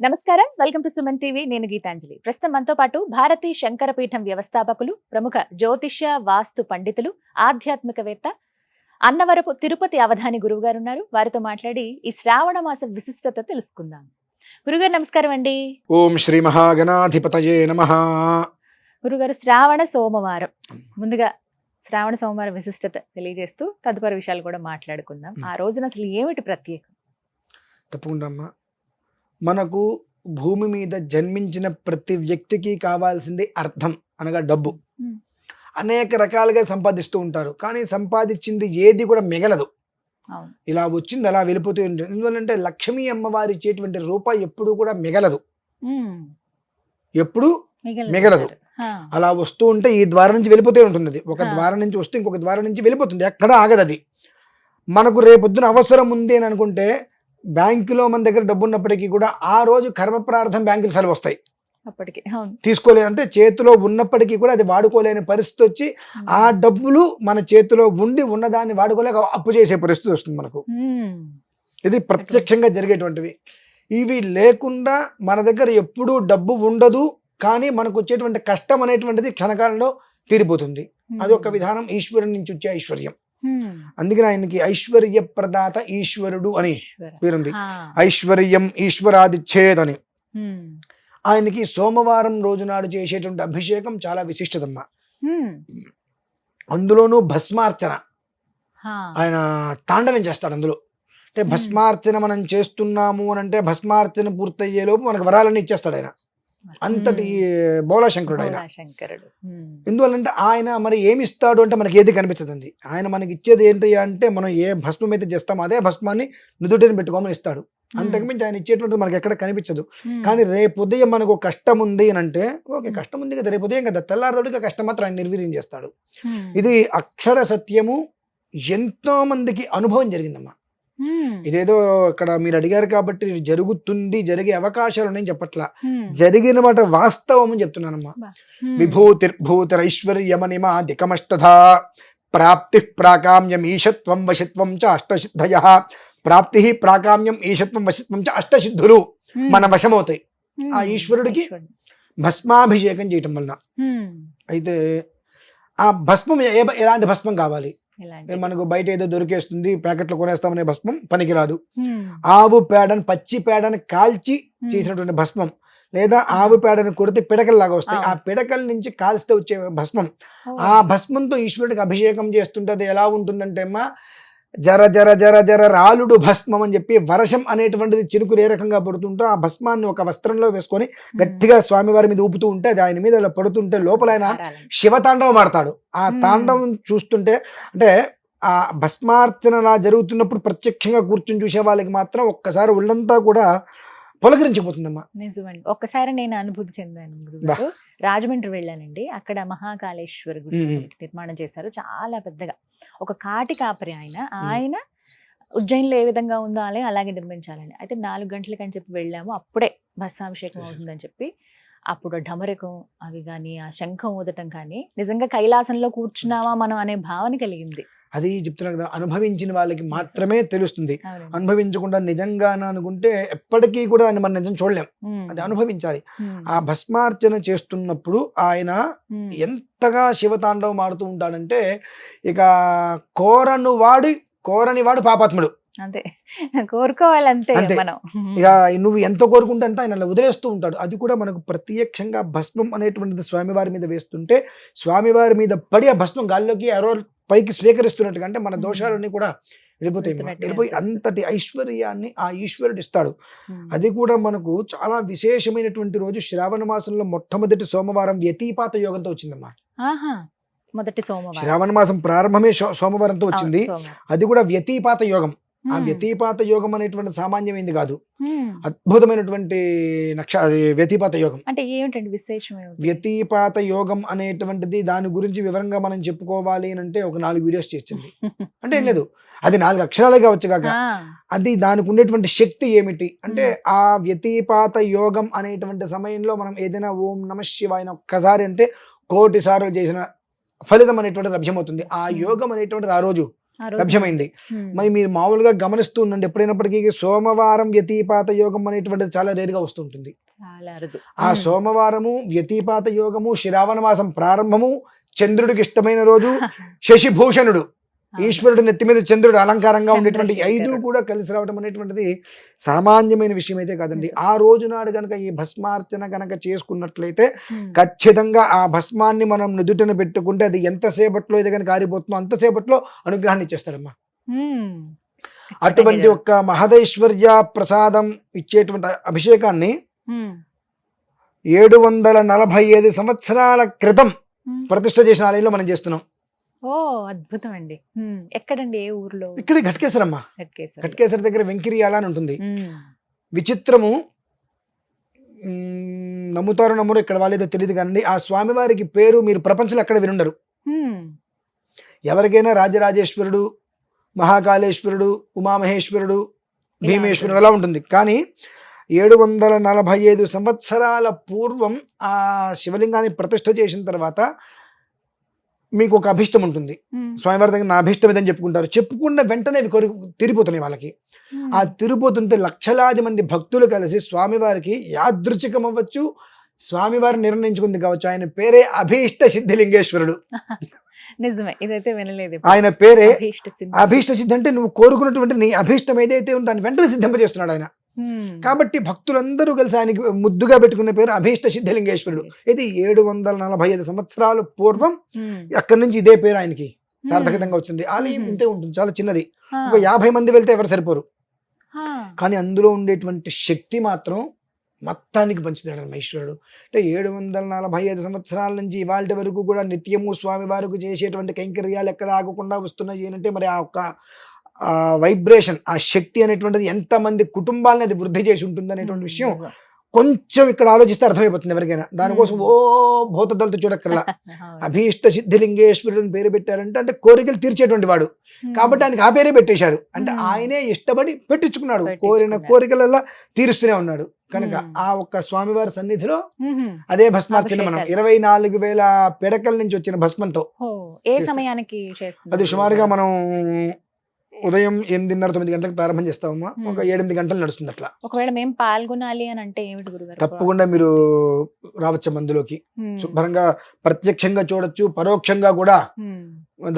నమస్కారం, welcome to Suman TV. నేను గీతాంజలి. ప్రస్తుతం మనతో పాటు భారతీ శంకరపీఠం వ్యవస్థాపకులు, ప్రముఖ జ్యోతిష్య వాస్తు పండితులు, ఆధ్యాత్మికవేత్త, అన్నవరపు తిరుపతి అవధాని గురువు గారు ఉన్నారు. వారితో మాట్లాడి ఈ శ్రావణ మాస విశిష్టత తెలుసుకుందాం. గురుగారు నమస్కారం అండి. ఓం శ్రీ మహాగణాధిపతయే నమః. గురుగారు, శ్రావణ సోమవారం, ముందుగా శ్రావణ సోమవారం విశిష్టత తెలియజేస్తూ తదుపరి విషయాలు కూడా మాట్లాడుకుందాం. ఆ రోజున అసలు ఏమిటి ప్రత్యేకం? తప్పకుండా అమ్మా. మనకు భూమి మీద జన్మించిన ప్రతి వ్యక్తికి కావాల్సింది అర్థం అనగా డబ్బు. అనేక రకాలుగా సంపాదిస్తూ ఉంటారు, కానీ సంపాదించింది ఏది కూడా మిగలదు. ఇలా వచ్చింది అలా వెళ్ళిపోతూ ఉంటుంది. ఎందువల్లంటే లక్ష్మీ అమ్మవారి ఇచ్చేటువంటి రూపాయి ఎప్పుడు కూడా మిగలదు, ఎప్పుడు మిగలదు. అలా వస్తూ ఉంటే ఈ ద్వారం నుంచి వెళ్ళిపోతూ ఉంటుంది. ఒక ద్వారం నుంచి వస్తూ ఇంకొక ద్వారం నుంచి వెళ్ళిపోతుంది, ఎక్కడ ఆగదు అది. మనకు రేపొద్దున అవసరం ఉంది అని అనుకుంటే బ్యాంకులో మన దగ్గర డబ్బు ఉన్నప్పటికీ కూడా ఆ రోజు కర్మ ప్రార్థం బ్యాంకులు సెలవు వస్తాయి, అప్పటికి తీసుకోలేదు. అంటే చేతిలో ఉన్నప్పటికీ కూడా అది వాడుకోలేని పరిస్థితి వచ్చి ఆ డబ్బులు మన చేతిలో ఉండి ఉన్నదాన్ని వాడుకోలేక అప్పు చేసే పరిస్థితి వస్తుంది మనకు. ఇది ప్రత్యక్షంగా జరిగేటువంటివి. ఇవి లేకుండా మన దగ్గర ఎప్పుడూ డబ్బు ఉండదు, కానీ మనకు వచ్చేటువంటి కష్టం అనేటువంటిది క్షణకాలంలో తీరిపోతుంది. అది ఒక విధానం, ఈశ్వరుని నుంచి వచ్చే ఐశ్వర్యం. అందుకని ఆయనకి ఐశ్వర్య ప్రదాత ఈశ్వరుడు అని పేరుంది. ఐశ్వర్యం ఈశ్వరాదిచ్చేద్ అని. ఆయనకి సోమవారం రోజు నాడు చేసేటువంటి అభిషేకం చాలా విశిష్టతమ్మా. అందులోనూ భస్మార్చన ఆయన తాండవం చేస్తాడు. అందులో అంటే భస్మార్చన మనం చేస్తున్నాము అని అంటే భస్మార్చన పూర్తయ్యే లోపు మనకు వరాలన్నీ ఇచ్చేస్తాడు ఆయన. అంతటి బోళాశంకరుడు ఆయన. ఎందువల్లంటే ఆయన మరి ఏమి ఇస్తాడు అంటే మనకి ఏది కనిపించదండి. ఆయన మనకి ఇచ్చేది ఏంటి అంటే మనం ఏ భస్మం అయితే చేస్తామో అదే భస్మాన్ని నుదుటిని పెట్టుకోమని ఇస్తాడు. అంతకుమించి ఆయన ఇచ్చేటువంటిది మనకి ఎక్కడ కనిపించదు. కానీ రేపు ఉదయం మనకు కష్టం ఉంది అని అంటే ఓకే, కష్టం ఉంది కదా, రేపు ఉదయం కదా, తెల్లారితోటిగా కష్టం మాత్రం ఆయన నిర్వీర్యం చేస్తాడు. ఇది అక్షర సత్యము. ఎంతో మందికి అనుభవం జరిగిందమ్మా. ఇదేదో ఇక్కడ మీరు అడిగారు కాబట్టి జరుగుతుంది, జరిగే అవకాశాలు ఉన్నాయని చెప్పట్లా, జరిగిన మాట వాస్తవం అని చెప్తున్నానమ్మా. విభూతిర్భూతిరైశ్వర్యమనిమా దికమష్టధా ప్రాప్తి ప్రాకామ్యం ఈశత్వం వశిత్వం చ అష్టసిద్ధయ. ప్రాప్తి ప్రాకామ్యం ఈశత్వం వశిత్వం చ అష్టసిద్ధులు మన వశమవుతాయి ఆ ఈశ్వరుడికి భస్మాభిషేకం చేయటం వలన. అయితే ఆ భస్మం ఎలాంటి భస్మం కావాలి? మనకు బయట ఏదో దొరికేస్తుంది, ప్యాకెట్లో కొనేస్తామనే భస్మం పనికిరాదు. ఆవు పేడను, పచ్చి పేడను కాల్చి చేసినటువంటి భస్మం, లేదా ఆవు పేడను కొడితే పిడకల్లాగా వస్తాయి, ఆ పిడకల నుంచి కాల్స్తే వచ్చే భస్మం. ఆ భస్మంతో ఈశ్వరుడికి అభిషేకం చేస్తుంటే అది ఎలా ఉంటుందంటే అమ్మా, జర జర జర జర రాలుడు భస్మం అని చెప్పి వర్షం అనేటువంటిది చినుకులు ఏ రకంగా పడుతుంటో ఆ భస్మాన్ని ఒక వస్త్రంలో వేసుకొని గట్టిగా స్వామివారి మీద ఊపుతూ ఉంటే అది ఆయన మీద అలా పడుతుంటే లోపల ఆయన శివతాండవం ఆడతాడు. ఆ తాండవం చూస్తుంటే అంటే ఆ భస్మార్చన జరుగుతున్నప్పుడు ప్రత్యక్షంగా కూర్చొని చూసే వాళ్ళకి మాత్రం ఒక్కసారి ఒళ్ళంతా కూడా పులకరించిపోతుందమ్మా. నిజమండి. ఒక్కసారి నేను అనుభూతి చెందాను గురుగారు. రాజమండ్రి వెళ్ళానండి. అక్కడ మహాకాళేశ్వర గుడి నిర్మాణం చేశారు, చాలా పెద్దగా. ఒక కాటి కాపరి ఆయన ఉజ్జయిన్లో ఏ విధంగా ఉందో అలాగే నిర్మించాలని. అయితే 4 గంటలకి అని చెప్పి వెళ్ళాము. అప్పుడే భస్మాభిషేకం అవుతుందని చెప్పి. అప్పుడు ఢమరకం అవి కానీ, ఆ శంఖం ఊదటం కానీ, నిజంగా కైలాసంలో కూర్చున్నామా మనం అనే భావన కలిగింది. అది చెప్తున్నా కదా, అనుభవించిన వాళ్ళకి మాత్రమే తెలుస్తుంది. అనుభవించకుండా నిజంగా అనుకుంటే ఎప్పటికీ కూడా దాన్ని మనం నిజం చూడలేం. అది అనుభవించాలి. ఆ భస్మార్చన చేస్తున్నప్పుడు ఆయన ఎంతగా శివతాండవం ఆడుతూ ఉంటాడంటే, ఇక కోరని వాడు పాపాత్ముడు. అంతే, కోరుకోవాలంతే మనం. ఇక నువ్వు ఎంత కోరుకుంటే అంత ఆయన వదిలేస్తూ ఉంటాడు. అది కూడా మనకు ప్రత్యక్షంగా భస్మం అనేటువంటిది స్వామివారి మీద వేస్తుంటే స్వామివారి మీద పడి ఆ భస్మం గాల్లోకి ఎవరో పైకి స్వీకరిస్తున్నట్టుగా, అంటే మన దోషాలన్నీ కూడా వెళ్ళిపోయి అంతటి ఐశ్వర్యాన్ని ఆ ఈశ్వరుడు ఇస్తాడు. అది కూడా మనకు చాలా విశేషమైనటువంటి రోజు. శ్రావణ మాసంలో మొట్టమొదటి సోమవారం వ్యతిపాత యోగంతో వచ్చిందమ్మా. మొదటి సోమవారం, శ్రావణ మాసం ప్రారంభమే సోమవారంతో వచ్చింది. అది కూడా వ్యతిపాత యోగం. ఆ వ్యతిపాత యోగం అనేటువంటి సామాన్యమైంది కాదు, అద్భుతమైనటువంటి వ్యతిపాత యోగం. అంటే ఏమిటండి విశేషం? వ్యతిపాత యోగం అనేటువంటిది దాని గురించి వివరంగా మనం చెప్పుకోవాలి అని అంటే ఒక 4 వీడియోస్ చేసింది. అంటే ఏం లేదు, అది 4 అక్షరాలే కావచ్చు కాక అది దానికి ఉండేటువంటి శక్తి ఏమిటి అంటే, ఆ వ్యతిపాత యోగం అనేటువంటి సమయంలో మనం ఏదైనా ఓం నమః శివాయ ఒక్కసారి అంటే 1,000,000 సార్లు చేసిన ఫలితం అనేటువంటిది లభ్యమవుతుంది. ఆ యోగం అనేటువంటిది ఆ రోజు ఆ రోజు లభ్యమైంది. ఉమ్. మరి మీరు మామూలుగా గమనిస్తూ ఉండండి, ఎప్పుడైనప్పటికీ సోమవారం వ్యతిపాత యోగం అనేటువంటిది చాలా రేరుగా వస్తుంటుంది. చాలా అరుదు. ఆ సోమవారము వ్యతిపాత యోగము శ్రావణ మాసం ప్రారంభము, చంద్రుడికి ఇష్టమైన రోజు, శశిభూషణుడు ఈశ్వరుడు నెత్తి మీద చంద్రుడు అలంకారంగా ఉండేటువంటి 5 కూడా కలిసి రావడం అనేటువంటిది సామాన్యమైన విషయం అయితే కాదండి. ఆ రోజు నాడు గనక ఈ భస్మార్చన గనక చేసుకున్నట్లయితే ఖచ్చితంగా ఆ భస్మాన్ని మనం నుదుటిన పెట్టుకుంటే అది ఎంతసేపట్లో ఇది కనుక ఆరిపోతుందో అంతసేపట్లో అనుగ్రహాన్ని ఇచ్చేస్తాడమ్మా. అటువంటి ఒక మహదైశ్వర్య ప్రసాదం ఇచ్చేటువంటి అభిషేకాన్ని 745 సంవత్సరాల క్రితం ప్రతిష్ఠ చేసిన ఆలయంలో మనం చేస్తున్నాం. ఓ అద్భుతం అండి. ఎక్కడండి, ఏ ఊర్లో? ఇక్కడ ఘట్కేసరమ్మ. ఘట్కేసర దగ్గర వెంకిరియాల అని ఉంటుంది. విచిత్రము, నమ్ముతారు నమ్మరు ఇక్కడ వాళ్ళేదో తెలియదు కానీ ఆ స్వామివారికి పేరు మీరు ప్రపంచంలో ఎక్కడ వినుండరు. ఎవరికైనా రాజరాజేశ్వరుడు, మహాకాళేశ్వరుడు, ఉమామహేశ్వరుడు, భీమేశ్వరుడు అలా ఉంటుంది. కానీ 745 సంవత్సరాల పూర్వం ఆ శివలింగాన్ని ప్రతిష్ఠ చేసిన తర్వాత మీకు ఒక అభిష్టం ఉంటుంది. స్వామివారి దగ్గర నా అభిష్టం ఇదని చెప్పుకుంటారు. చెప్పుకున్న వెంటనే అవి తిరిగిపోతున్నాయి వాళ్ళకి. ఆ తిరిగిపోతుంటే లక్షలాది మంది భక్తులు కలిసి స్వామివారికి యాదృచ్ఛికం అవ్వచ్చు, స్వామివారి నిర్ణయించుకుంది కావచ్చు, ఆయన పేరే అభీష్ట సిద్ధిలింగేశ్వరుడు. నిజమే, ఇదైతే వినలేదు. ఆయన పేరే అభీష్ట సిద్ధి. అంటే నువ్వు కోరుకున్నటువంటి నీ అభీష్టం ఏదైతే ఉందో దాన్ని వెంటనే సిద్ధింపజేస్తున్నాడు ఆయన. కాబట్టి భక్తులందరూ కలిసి ఆయనకి ముద్దుగా పెట్టుకునే పేరు అభీష్ట సిద్ధిలింగేశ్వరుడు. ఇది 745 సంవత్సరాల పూర్వం అక్కడి నుంచి ఇదే పేరు ఆయనకి సార్థకతంగా వచ్చింది. ఆలయం ఇంతే ఉంటుంది, చాలా చిన్నది. ఒక 50 మంది వెళ్తే ఎవరు సరిపోరు. కానీ అందులో ఉండేటువంటి శక్తి మాత్రం మొత్తానికి పంచుతాడు మహేశ్వరుడు. అంటే 745 సంవత్సరాల నుంచి ఇవాళ వరకు కూడా నిత్యము స్వామి వారికి చేసేటువంటి కైంకర్యాలు ఎక్కడ ఆగకుండా వస్తున్నాయి అంటే మరి ఆ ఒక్క వైబ్రేషన్, ఆ శక్తి అనేటువంటిది ఎంతమంది కుటుంబాలని అది వృద్ధి చేసి ఉంటుంది అనేటువంటి విషయం కొంచెం ఇక్కడ ఆలోచిస్తే అర్థమైపోతుంది ఎవరికైనా. దానికోసం ఓ భూతదళతో చూడక్కర్లా. అభీష్ట సిద్ధిలింగేశ్వరుడు పేరు పెట్టారంటే అంటే కోరికలు తీర్చేటువంటి వాడు కాబట్టి ఆయనకి ఆ పేరే పెట్టేశారు. అంటే ఆయనే ఇష్టపడి పెట్టించుకున్నాడు, కోరిన కోరికలల్లా తీరుస్తూనే ఉన్నాడు. కనుక ఆ ఒక్క స్వామివారి సన్నిధిలో అదే భస్మార్చన మనం 24,000 పిడకల నుంచి వచ్చిన భస్మంతో ఏ సమయానికి అది సుమారుగా మనం ఉదయం 8:30-9 గంటలకు ప్రారంభం చేస్తామమ్మా. ఒక 7-8 గంటలు నడుస్తుంది అట్లా. ఒకవేళ మేము పాల్గొనాలి అని అంటే ఏమిటి గురుగారు? తప్పకుండా మీరు రావచ్చు మందులోకి. శుభ్రంగా ప్రత్యక్షంగా చూడొచ్చు, పరోక్షంగా కూడా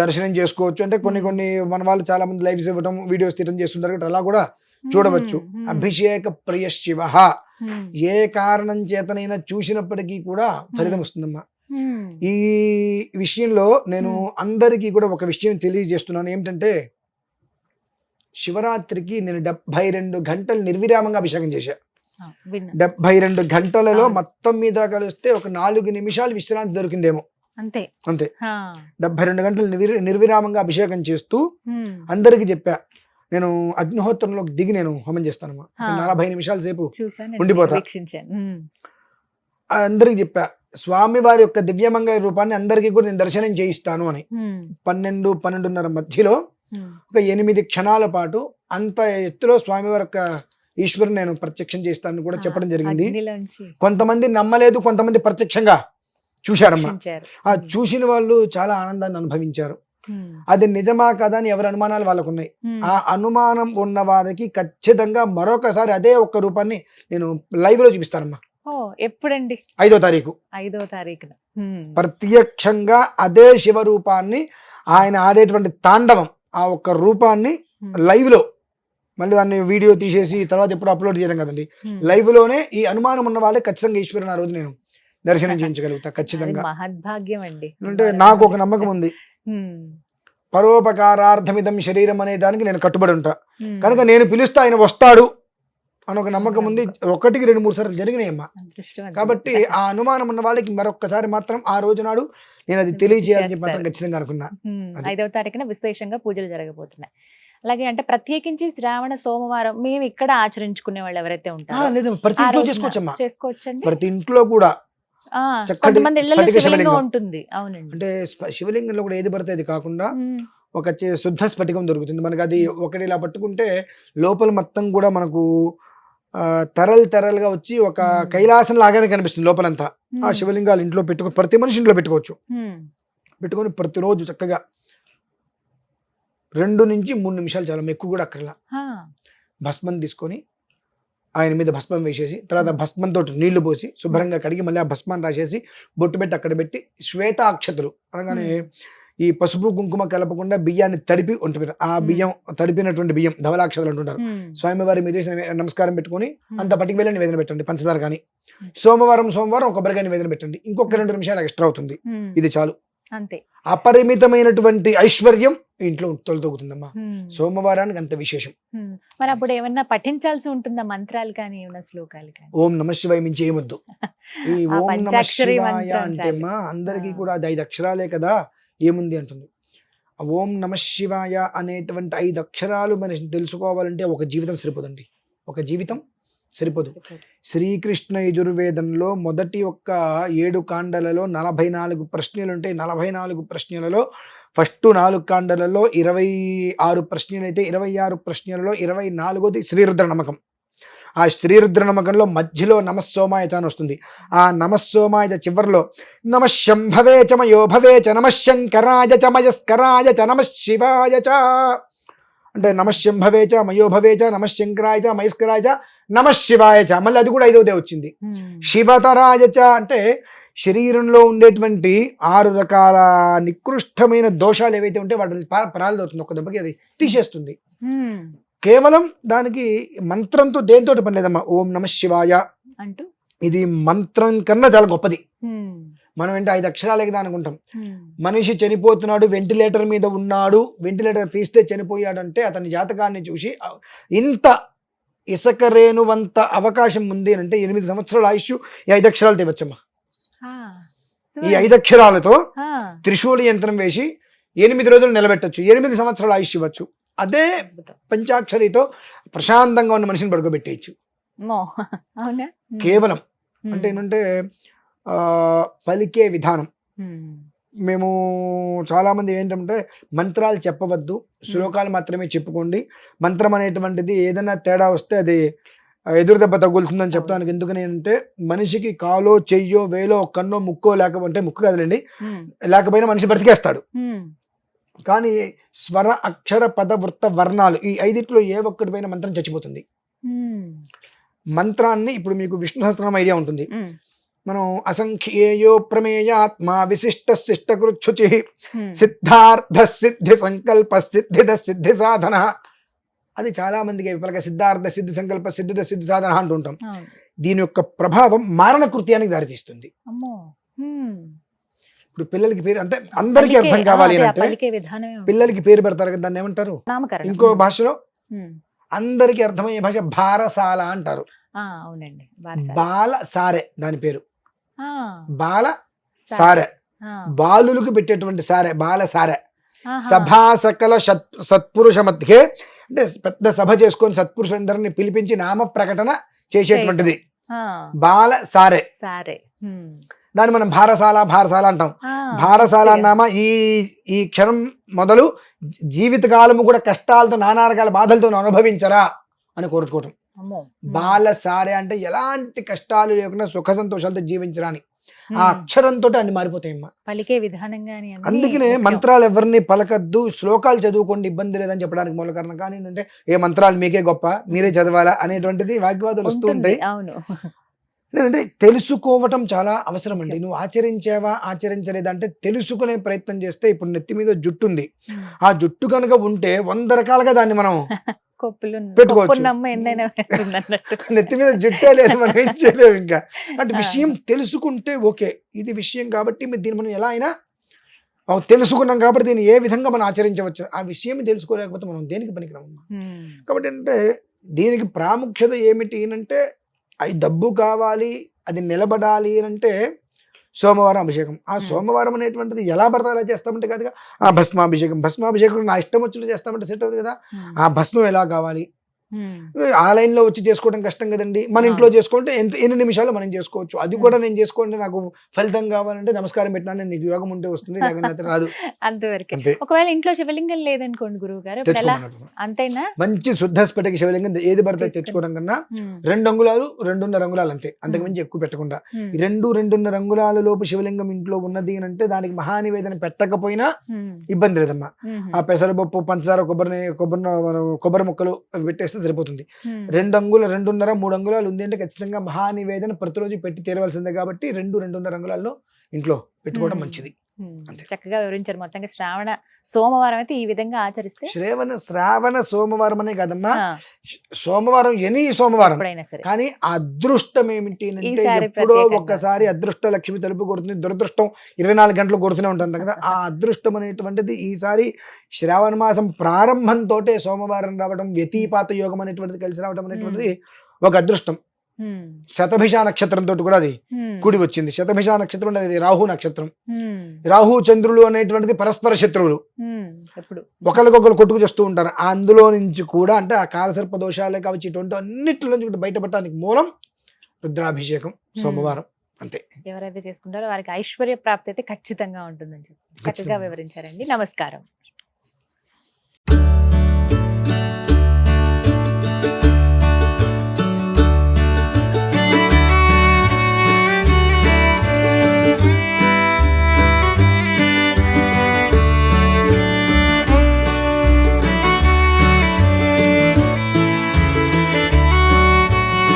దర్శనం చేసుకోవచ్చు. అంటే కొన్ని మన వాళ్ళు చాలా మంది లైవ్స్ ఇవ్వడం, వీడియోస్ తీయడం చేస్తుంటారు కాబట్టి అలా కూడా చూడవచ్చు. అభిషేక ప్రియ శివ ఏ కారణం చేతనైనా చూసినప్పటికీ కూడా ఫలితం వస్తుందమ్మా. ఈ విషయంలో నేను అందరికీ కూడా ఒక విషయం తెలియజేస్తున్నాను. ఏమిటంటే శివరాత్రికి నేను 72 గంటలు నిర్విరామంగా అభిషేకం చేశా. 72 గంటలలో మొత్తం మీద కలిస్తే ఒక 4 నిమిషాలు విశ్రాంతి దొరికిందేమో, అంతే. 72 గంటలు నిర్విరామంగా అభిషేకం చేస్తూ అందరికి చెప్పా, నేను అగ్నిహోత్రంలోకి దిగి నేను హోమం చేస్తానమ్మా. 40 నిమిషాల సేపు ఉండిపోతా. అందరికి చెప్పా, స్వామి వారి యొక్క దివ్యమంగళ రూపాన్ని అందరికీ కూడా నేను దర్శనం చేయిస్తాను అని. 12-12:30 మధ్యలో ఒక 8 క్షణాల పాటు అంత ఎత్తులో స్వామివారి యొక్క ఈశ్వరుని నేను ప్రత్యక్షం చేస్తానని కూడా చెప్పడం జరిగింది. కొంతమంది నమ్మలేదు, కొంతమంది ప్రత్యక్షంగా చూశారమ్మా. ఆ చూసిన వాళ్ళు చాలా ఆనందాన్ని అనుభవించారు. అది నిజమా కదా అని ఎవరి అనుమానాలు వాళ్ళకు ఉన్నాయి. ఆ అనుమానం ఉన్న వారికి ఖచ్చితంగా మరొకసారి అదే ఒక్క రూపాన్ని నేను లైవ్ లో చూపిస్తానమ్మా. ఎప్పుడండి? 5వ తారీఖు. 5వ తారీఖున ప్రత్యక్షంగా అదే శివ రూపాన్ని, ఆయన ఆడేటువంటి తాండవం, ఆ ఒక్క రూపాన్ని లైవ్ లో, మళ్ళీ దాన్ని వీడియో తీసేసి తర్వాత ఎప్పుడు అప్లోడ్ చేయడం కదండి, లైవ్ లోనే ఈ అనుమానం ఉన్న వాళ్ళే ఖచ్చితంగా ఈశ్వరుని ఆ రోజు నేను దర్శనం చేయించగలుగుతా ఖచ్చితంగా. మహద్భాగ్యం అండి. అంటే నాకు ఒక నమ్మకం ఉంది, పరోపకారార్థమిదం శరీరం అనే దానికి నేను కట్టుబడి ఉంటా. కనుక నేను పిలుస్తే ఆయన వస్తాడు అని ఒక నమ్మకం ఉంది. 1-2-3 సార్లు జరిగినాయమ్మా. కాబట్టి ఆ అనుమానం ఉన్న వాళ్ళకి మరొక్కసారి మాత్రం ఆ రోజు నాడు నేను అది తెలియజేయాలని చెప్పి మాత్రం ఖచ్చితంగా అనుకున్నా. 5వ తారీఖున విశేషంగా పూజలు జరగబోతున్నాయి. అలాగే అంటే ప్రత్యేకించి శ్రావణ సోమవారం మేము ఇక్కడ ఆచరించుకునే వాళ్ళు ఎవరైతే ఉంటారో ప్రతి ఇంట్లో చేసుకోవచ్చమ్మా. చేసుకోవచ్చండి. ప్రతి ఇంట్లో కూడా కొంతమంది ఇళ్ళలో శివలింగం ఉంటుంది. అవునండి. అంటే శివలింగంలో కూడా ఏది పడితే అది కాకుండా ఒక శుద్ధ స్ఫటికం దొరుకుతుంది మనకు. అది ఒకటి ఇలా పట్టుకుంటే లోపల మొత్తం కూడా మనకు తెరలుగా వచ్చి ఒక కైలాసం లాగానే కనిపిస్తుంది లోపలంతా. ఆ శివలింగాలు ఇంట్లో పెట్టుకుని ప్రతి మనిషి ఇంట్లో పెట్టుకోవచ్చు. పెట్టుకొని ప్రతిరోజు చక్కగా 2 నుంచి 3 నిమిషాలు చాలా, ఎక్కువ కూడా అక్కర్లా. ఆ, భస్మం తీసుకొని ఆయన మీద భస్మం వేసేసి తర్వాత భస్మంతో నీళ్లు పోసి శుభ్రంగా కడిగి మళ్ళీ ఆ భస్మాన్ని రాసేసి బొట్టు పెట్టి అక్కడ పెట్టి శ్వేతాక్షతలు అనగానే ఈ పసుపు కుంకుమ కలపకుండా బియ్యాన్ని తడిపి ఒంటి పెట్ట, ఆ బియ్యం తడిపినటువంటి బియ్యం ధవలాక్షతలు అంటుంటారు. స్వామివారి మీద వేసి నమస్కారం పెట్టుకొని అంత పట్టుకు వెళ్ళి నివేదన పెట్టండి, పంచదార కానీ. సోమవారం ఒక కొబ్బరికాయ నివేదన పెట్టండి, ఇంకొక 2 నిమిషాలు ఎక్స్ట్రా అవుతుంది, ఇది చాలు. అంతే. అపరిమితమైనటువంటి ఐశ్వర్యం ఇంట్లో తొలతొగుతుందమ్మా. సోమవారానికి అంత విశేషం. మరి అప్పుడు ఏమన్నా పఠించాల్సి ఉంటుందా, మంత్రాలు కానీ ఏమన్నా శ్లోకాలు కానీ? ఓం నమ శివాయ మించి ఏమొద్దు. ఈ ఆ ఓం నమ పంచాక్షరి శివాయ మంత్రం అంటే చాలు. అమ్మా అందరికీ కూడా అది 5 అక్షరాలే కదా, ఏముంది అంటుంది. ఆ ఓం నమ శివాయ అనేటువంటి 5 అక్షరాలు మనం తెలుసుకోవాలంటే ఒక జీవితం సరిపోదండి, ఒక జీవితం సరిపోదు. శ్రీకృష్ణ యజుర్వేదంలో మొదటి 7 కాండలలో 44 ప్రశ్నలు ఉంటాయి. 44 ప్రశ్నలలో ఫస్ట్ 4 కాండలలో 26 ప్రశ్నలు అయితే 26 ప్రశ్నలలో 24ది శ్రీరుద్ర నమ్మకం. ఆ శ్రీరుద్ర నమ్మకంలో మధ్యలో నమస్సోమాయత అని వస్తుంది. ఆ నమస్సోమాయత చివరిలో నమశంభవే చ మయోభవే చ నమశంకరాయ చ మయస్కరాయ చ నమశివాయ చ అంటే నమశంభవే చ మయోభవే చ నమశంకరాయ చ మయస్కరాయ చ నమశివాయ చ, మళ్ళీ అది కూడా 5వదే వచ్చింది. శివతరాయ చ అంటే శరీరంలో ఉండేటువంటి 6 రకాల నికృష్టమైన దోషాలు ఏవైతే ఉంటే వాటి ప్రారంభమవుతుంది, ఒక దెబ్బకి అది తీసేస్తుంది. కేవలం దానికి మంత్రంతో దేంతో పని లేదమ్మా. ఓం నమ శివాయ అంటూ ఇది మంత్రం కన్నా చాలా గొప్పది. మనం ఏంటి 5 అక్షరాలే కదా అనుకుంటాం. మనిషి చనిపోతున్నాడు, వెంటిలేటర్ మీద ఉన్నాడు, వెంటిలేటర్ తీస్తే చనిపోయాడు అంటే అతని జాతకాన్ని చూసి ఇంత ఇసుక రేణువంత అవకాశం ఉంది అంటే 8 సంవత్సరాల ఆయుష్ ఈ 5 అక్షరాలు తెవచ్చమ్మా. ఈ 5 అక్షరాలతో త్రిశూలి యంత్రం వేసి 8 రోజులు నిలబెట్టచ్చు, 8 సంవత్సరాల ఆయుష్ ఇవ్వచ్చు. అదే పంచాక్షరితో ప్రశాంతంగా ఉన్న మనిషిని పడుకోబెట్టేయచ్చు. కేవలం అంటే ఏంటంటే పలికే విధానం. మేము చాలా మంది ఏంటంటే మంత్రాలు చెప్పవద్దు, శ్లోకాలు మాత్రమే చెప్పుకోండి, మంత్రం అనేటువంటిది ఏదైనా తేడా వస్తే అది ఎదురు దెబ్బ తగులుతుందని చెప్తాను. ఎందుకని అంటే మనిషికి కాలో చెయ్యో వేలో కన్నో ముక్కో లేకపోతే ముక్కు కదలండి లేకపోయినా మనిషి బ్రతికేస్తాడు. కానీ స్వర అక్షర పద వృత్త వర్ణాలు ఈ 5 ఏ ఒక్కటి పైన మంత్రం చచ్చిపోతుంది. మంత్రాన్ని ఇప్పుడు మీకు విష్ణు సహస్రనామం ఐడియా ఉంటుంది. మనం అసంఖ్యేయో ప్రమేయాత్మా విశిష్ట శిష్టకృచ్ఛుచి సిద్ధార్థ సిద్ధి సంకల్ప సిద్ధిద సిద్ధి సాధన, అది చాలా మందికి పలక సిద్ధార్థ సిద్ధి సంకల్ప సిద్ధిద సిద్ధి సాధన అంటుంటాం. దీని యొక్క ప్రభావం మారణ కృత్యానికి దారితీస్తుంది. ఇప్పుడు పిల్లలకి పేరు అంటే అందరికీ అర్థం కావాలి అంటే పిల్లలకి పేరు పెడతారు కదా, దాన్ని ఏమంటారు? ఇంకో భాషలో అందరికీ అర్థమయ్యే భాష బారసాల అంటారు. బాల సారె దాని పేరు, బాల సారె, బాలులకు పెట్టేటువంటి సారె బాల సారె. సభా సకల సత్పురుష మధ్యే అంటే పెద్ద సభ చేసుకొని సత్పురుషులందరినీ పిలిపించి నామ ప్రకటన చేసేటువంటిది బాల సారె. దాన్ని మనం భారసాల అంటాం. భారసాల నామ ఈ క్షణం మొదలు జీవితకాలము కూడా కష్టాలతో నానా రకాల బాధలతో అనుభవించరా అని కోరుకోవటం. బాల సారే అంటే ఎలాంటి కష్టాలు లేకుండా సుఖ సంతోషాలతో జీవించరా అని. ఆ అక్షరంతో అన్ని మారిపోతాయమ్మా, పలికే విధానంగా. అందుకనే మంత్రాలు ఎవరిని పలకద్దు, శ్లోకాలు చదువుకోండి ఇబ్బంది లేదని చెప్పడానికి మూల కారణం. కానీ అంటే ఏ మంత్రాలు మీకే గొప్ప, మీరే చదవాలా అనేటువంటిది వాగ్వాదాలు వస్తూ ఉంటాయి. అంటే తెలుసుకోవటం చాలా అవసరం అండి. నువ్వు ఆచరించావా ఆచరించలేదా అంటే తెలుసుకునే ప్రయత్నం చేస్తే, ఇప్పుడు నెత్తి మీద జుట్టు ఉంది, ఆ జుట్టు కనుక ఉంటే 100 రకాలుగా దాన్ని మనం పెట్టుకోవచ్చు. నెత్తి మీద జుట్టే లేదు, మనం ఏం చేయలేము. ఇంకా అంటే విషయం తెలుసుకుంటే ఓకే, ఇది విషయం కాబట్టి దీన్ని మనం ఎలా అయినా తెలుసుకున్నాం కాబట్టి దీన్ని ఏ విధంగా మనం ఆచరించవచ్చు. ఆ విషయం తెలుసుకోలేకపోతే మనం దేనికి పనికిరామమ్మా. కాబట్టి అంటే దీనికి ప్రాముఖ్యత ఏమిటి అంటే డబ్బు కావాలి, అది నిలబడాలి అంటే సోమవారం అభిషేకం. ఆ సోమవారం అనేటువంటిది ఎలా పడతా ఎలా చేస్తామంటే కాదుగా, ఆ భస్మాభిషేకం నా ఇష్టం వచ్చినట్టు చేస్తామంటే సెట్ అవుతుంది కదా. ఆ భస్మం ఎలా కావాలి, ఆన్లైన్ లో వచ్చి చేసుకోవడం కష్టం కదండి. మన ఇంట్లో చేసుకుంటే ఎన్ని నిమిషాలు మనం చేసుకోవచ్చు. అది కూడా నేను చేసుకోండి, నాకు ఫలితం కావాలంటే నమస్కారం పెట్టినా నీకు యోగం ఉంటే వస్తుంది, లేకపోతే రాదు. అంతవరకు. అంతే. ఒకవేళ ఇంట్లో శివలింగం లేదనుకోండి గురువు గారు, అంతేనా? మంచి శుద్ధస్ఫటిక శివలింగం ఏది పడితే తెచ్చుకోవడం కన్నా 2 అంగుళాలు 2.5 అంగుళాలు అంతే, అంతకుమించి ఎక్కువ పెట్టకుండా. 2.5 అంగుళాల లోపు శివలింగం ఇంట్లో ఉన్నది అని అంటే దానికి మహానివేదన పెట్టకపోయినా ఇబ్బంది లేదమ్మా. ఆ పెసరపప్పు, పంచదార, కొబ్బరి ముక్కలు పెట్టేస్తే సరిపోతుంది. 2 అంగుళాలు 2.5 3 అంగుళాలు ఉంది అంటే ఖచ్చితంగా మహానివేదన ప్రతిరోజు పెట్టి తీరవలసిందే. కాబట్టి 2.5 అంగుళాల్లో ఇంట్లో పెట్టుకోవడం మంచిది. చక్కగా వివరించారు. మొత్తంగా శ్రావణ సోమవారం అయితే ఈ విధంగా ఆచరిస్తే, శ్రావణ సోమవారం అనే కాదమ్మా, సోమవారం ఎనీ సోమవారం కానీ అదృష్టం ఏమిటి అంటే ఎప్పుడో ఒక్కసారి అదృష్ట లక్ష్మి తలుపు కొడుతుంది, దురదృష్టం 24 గంటలు కొడుతూనే ఉంటుంది కదా. ఆ అదృష్టం అనేటువంటిది ఈసారి శ్రావణ మాసం ప్రారంభంతో సోమవారం రావడం, వ్యతిపాత యోగం అనేటువంటిది కలిసి రావడం అనేటువంటిది ఒక అదృష్టం. శతభిష నక్షత్రం తోటి కూడా అది కూడి వచ్చింది. శతభిష నక్షత్రం అది రాహు నక్షత్రం. రాహు చంద్రులు అనేటువంటిది పరస్పర శత్రువులు, ఒకరికొకరు కొట్టుకు చేస్తూ ఉంటారు. అందులో నుంచి కూడా అంటే ఆ కాలసర్ప దోషాలే కావచ్చు, ఇటువంటి అన్నిటి నుంచి బయటపడటానికి మూలం రుద్రాభిషేకం సోమవారం. అంతే. ఎవరైతే చేసుకుంటారో వారికి ఐశ్వర్య ప్రాప్తి అయితే ఖచ్చితంగా ఉంటుందని చెప్పి చక్కగా వివరించారండి. నమస్కారం.